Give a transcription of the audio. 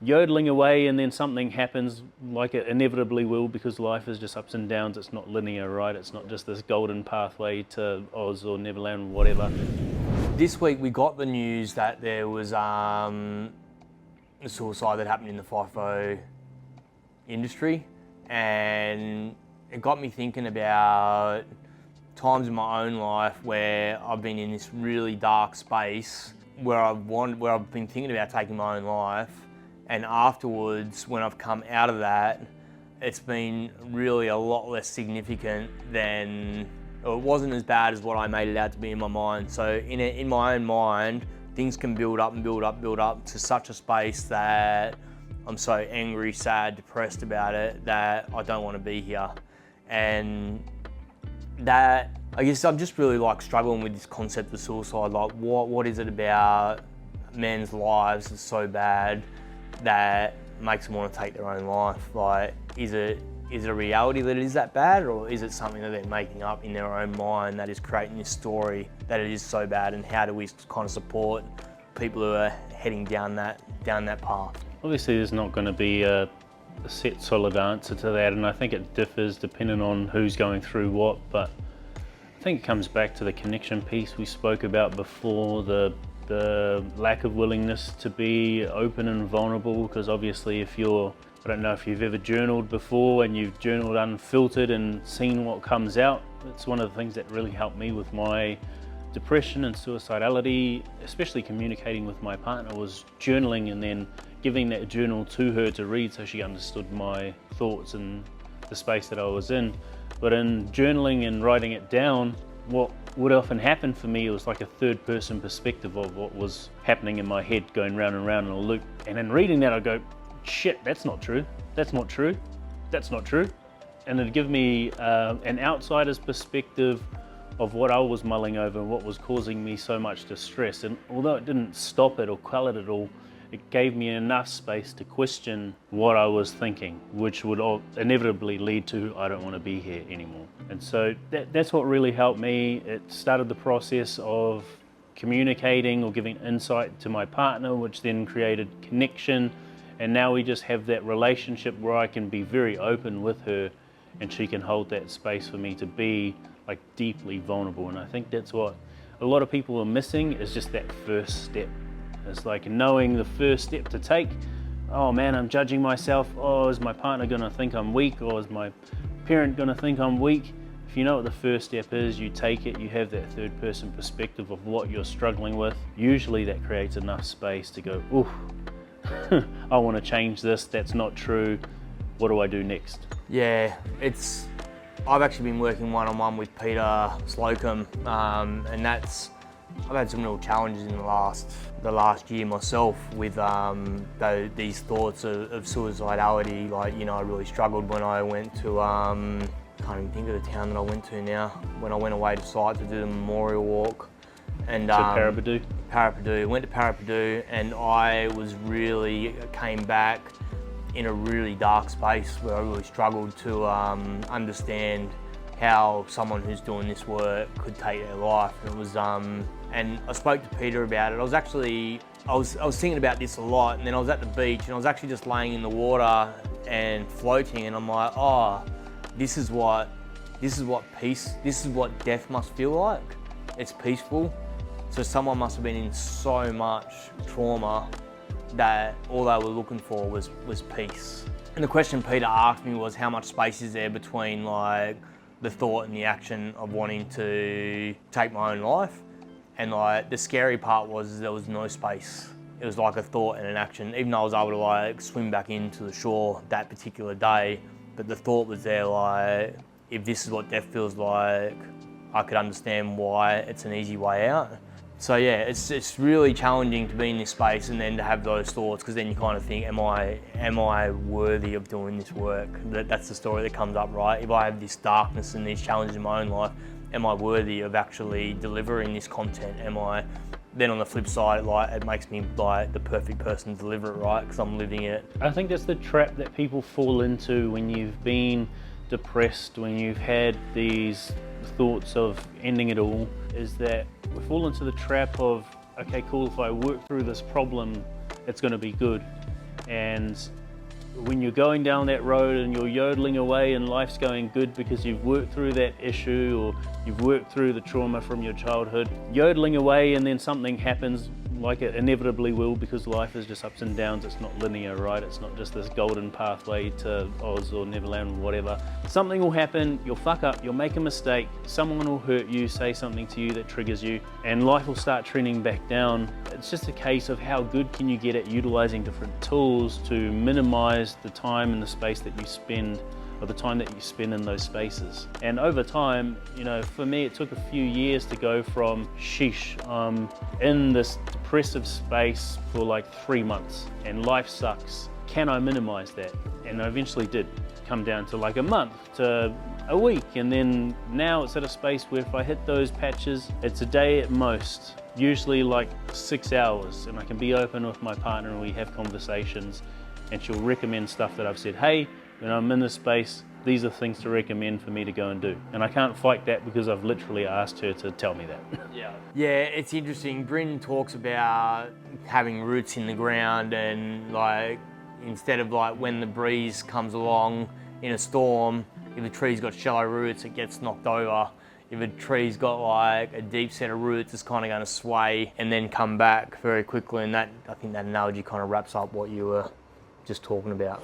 yodeling away and then something happens, like it inevitably will, because life is just ups and downs. It's not linear, right? It's not just this golden pathway to Oz or Neverland or whatever. This week we got the news that there was a suicide that happened in the FIFO industry, and it got me thinking about times in my own life where I've been in this really dark space where I've been thinking about taking my own life, and afterwards when I've come out of that, it's been really a lot less significant than, or it wasn't as bad as what I made it out to be in my mind. So in my own mind, things can build up and build up to such a space that I'm so angry, sad, depressed about it that I don't want to be here. And that, I guess I'm just really like struggling with this concept of suicide. Like what is it about men's lives that's so bad that makes them want to take their own life? Like, is it a reality that it is that bad, or is it something that they're making up in their own mind that is creating this story that it is so bad? And how do we kind of support people who are heading down that path? Obviously there's not going to be a set solid answer to that, and I think it differs depending on who's going through what, but I think it comes back to the connection piece we spoke about before, the lack of willingness to be open and vulnerable, because obviously I don't know if you've ever journaled before and you've journaled unfiltered and seen what comes out. It's one of the things that really helped me with my depression and suicidality, especially communicating with my partner, was journaling and then giving that journal to her to read so she understood my thoughts and the space that I was in. But in journaling and writing it down, what would often happen for me was like a third person perspective of what was happening in my head, going round and round in a loop. And in reading that, I go, shit, that's not true, that's not true, that's not true. And it'd give me an outsider's perspective of what I was mulling over and what was causing me so much distress. And although it didn't stop it or quell it at all, it gave me enough space to question what I was thinking, which would inevitably lead to, I don't want to be here anymore. And so that's what really helped me. It started the process of communicating or giving insight to my partner, which then created connection. And now we just have that relationship where I can be very open with her and she can hold that space for me to be like deeply vulnerable. And I think that's what a lot of people are missing, is just that first step. It's like knowing the first step to take. Oh man, I'm judging myself. Oh, is my partner gonna think I'm weak, or is my parent gonna think I'm weak? If you know what the first step is, you take it, you have that third person perspective of what you're struggling with. Usually that creates enough space to go, ooh, I wanna change this, that's not true. What do I do next? Yeah, I've actually been working one-on-one with Peter Slocum, and I've had some real challenges in the last year myself with these thoughts of suicidality. Like, you know, I really struggled when I went to, can't even think of the town that I went to now, when I went away to site to do the memorial walk. And Parapadu? Parapadu, went to Parapadu, and I came back in a really dark space where I really struggled to understand how someone who's doing this work could take their life. And it was, and I spoke to Peter about it. I was thinking about this a lot, and then I was at the beach and I was actually just laying in the water and floating, and I'm like, oh, this is what death must feel like. It's peaceful. So someone must have been in so much trauma that all they were looking for was peace. And the question Peter asked me was, how much space is there between like the thought and the action of wanting to take my own life? And like the scary part was there was no space. It was like a thought and an action. Even though I was able to like swim back into the shore that particular day, but the thought was there, like, if this is what death feels like, I could understand why it's an easy way out. So yeah, it's really challenging to be in this space and then to have those thoughts, because then you kind of think, am I worthy of doing this work? That's the story that comes up, right? If I have this darkness and these challenges in my own life, am I worthy of actually delivering this content? Then on the flip side, like, it makes me like the perfect person to deliver it, right? Because I'm living it. I think that's the trap that people fall into when you've been depressed, when you've had these thoughts of ending it all, is that we fall into the trap of, okay, cool, if I work through this problem, it's going to be good. And when you're going down that road and you're yodeling away and life's going good because you've worked through that issue or you've worked through the trauma from your childhood, yodeling away and then something happens like it inevitably will, because life is just ups and downs. It's not linear, right? It's not just this golden pathway to Oz or Neverland or whatever. Something will happen, you'll fuck up, you'll make a mistake, someone will hurt you, say something to you that triggers you, and life will start trending back down. It's just a case of how good can you get at utilizing different tools to minimize the time and the space that you spend, or the time that you spend in those spaces. And over time, you know, for me it took a few years to go from sheesh, in this depressive space for like 3 months and life sucks. Can I minimize that? And I eventually did come down to like a month to a week, and then now it's at a space where if I hit those patches, it's a day at most, usually like 6 hours, and I can be open with my partner and we have conversations, and she'll recommend stuff that I've said, hey, when I'm in this space, these are things to recommend for me to go and do. And I can't fight that because I've literally asked her to tell me that. Yeah, it's interesting. Bryn talks about having roots in the ground, and like, instead of like when the breeze comes along in a storm, if a tree's got shallow roots, it gets knocked over. If a tree's got like a deep set of roots, it's kind of going to sway and then come back very quickly. And that, I think that analogy kind of wraps up what you were just talking about.